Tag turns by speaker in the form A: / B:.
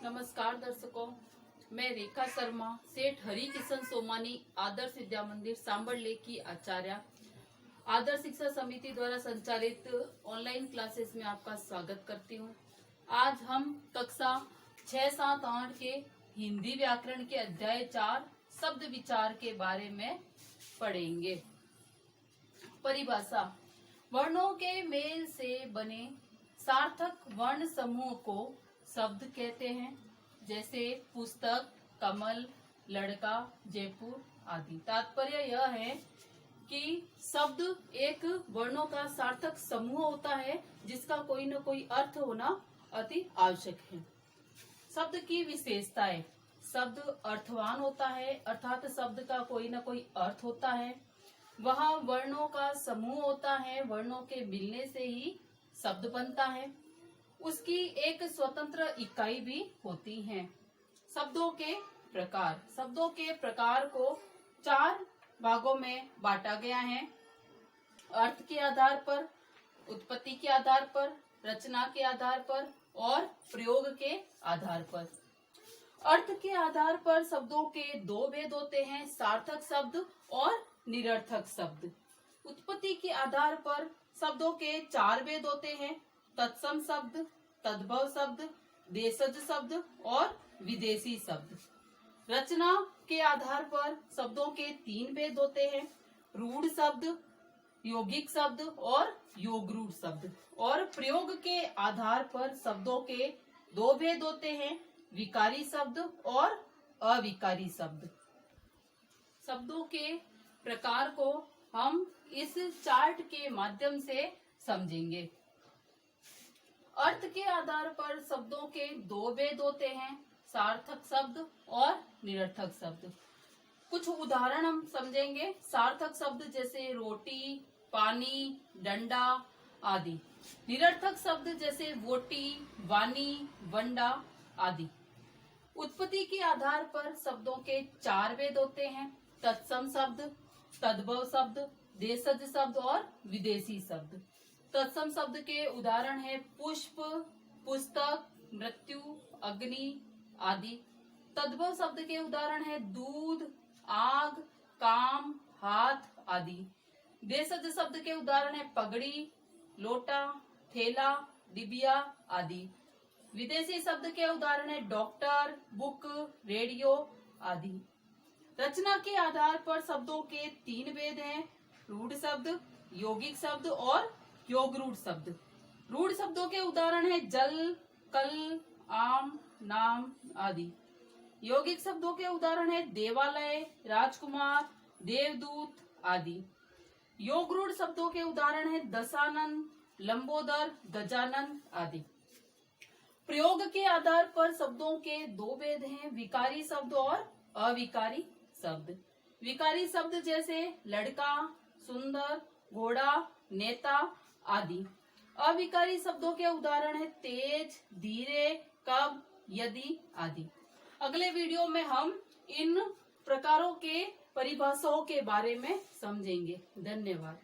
A: नमस्कार दर्शकों, मैं रेखा शर्मा सेठ हरि किशन सोमानी आदर्श विद्या मंदिर सांबरले की आचार्य आदर्श शिक्षा समिति द्वारा संचालित ऑनलाइन क्लासेस में आपका स्वागत करती हूँ। आज हम कक्षा 6, 7, 8 के हिंदी व्याकरण के अध्याय 4 शब्द विचार के बारे में पढ़ेंगे। परिभाषा: वर्णों के मेल से बने सार्थक वर्ण समूह को शब्द कहते हैं, जैसे पुस्तक, कमल, लड़का, जयपुर आदि। तात्पर्य यह है कि शब्द एक वर्णों का सार्थक समूह होता है जिसका कोई न कोई अर्थ होना अति आवश्यक है। शब्द की विशेषताएं: शब्द अर्थवान होता है, अर्थात शब्द का कोई न कोई अर्थ होता है। वह वर्णों का समूह होता है, वर्णों के मिलने से ही शब्द बनता है। उसकी एक स्वतंत्र इकाई भी होती है। शब्दों के प्रकार: शब्दों के प्रकार को 4 भागों में बांटा गया है: अर्थ के आधार पर, उत्पत्ति के आधार पर, रचना के आधार पर और प्रयोग के आधार पर। अर्थ के आधार पर शब्दों के 2 भेद होते हैं: सार्थक शब्द और निरर्थक शब्द। उत्पत्ति के आधार पर शब्दों के 4 भेद होते हैं: तत्सम शब्द, तद्भव शब्द, देशज शब्द और विदेशी शब्द। रचना के आधार पर शब्दों के 3 भेद होते हैं: रूढ़ शब्द, यौगिक शब्द और योगरूढ़ शब्द। और प्रयोग के आधार पर शब्दों के 2 भेद होते हैं: विकारी शब्द और अविकारी शब्द। शब्दों के प्रकार को हम इस चार्ट के माध्यम से समझेंगे। अर्थ के आधार पर शब्दों के 2 भेद होते हैं: सार्थक शब्द और निरर्थक शब्द। कुछ उदाहरण हम समझेंगे। सार्थक शब्द जैसे रोटी, पानी, डंडा आदि। निरर्थक शब्द जैसे वोटी, वानी, वंडा आदि। उत्पत्ति के आधार पर शब्दों के 4 भेद होते हैं: तत्सम शब्द, तद्भव शब्द, देशज शब्द और विदेशी शब्द। तत्सम शब्द के उदाहरण है पुष्प, पुस्तक, मृत्यु, अग्नि आदि। तद्भव शब्द के उदाहरण है दूध, आग, काम, हाथ आदि। देशज शब्द के उदाहरण है पगड़ी, लोटा, थैला, डिबिया आदि। विदेशी शब्द के उदाहरण है डॉक्टर, बुक, रेडियो आदि। रचना के आधार पर शब्दों के 3 भेद हैं: रूढ़ शब्द, यौगिक शब्द और योगरूढ़ शब्द। रूढ़ शब्दों के उदाहरण है जल, कल, आम, नाम आदि। यौगिक शब्दों के उदाहरण है देवालय, राजकुमार, देवदूत आदि। योगरूढ़ शब्दों के उदाहरण है दशानन, लंबोदर, गजानन आदि। प्रयोग के आधार पर शब्दों के 2 भेद हैं: विकारी शब्द और अविकारी शब्द। विकारी शब्द जैसे लड़का, सुंदर, घोड़ा, नेता आदि। अविकारी शब्दों के उदाहरण है तेज, धीरे, कब, यदि आदि। अगले वीडियो में हम इन प्रकारों के परिभाषाओं के बारे में समझेंगे। धन्यवाद।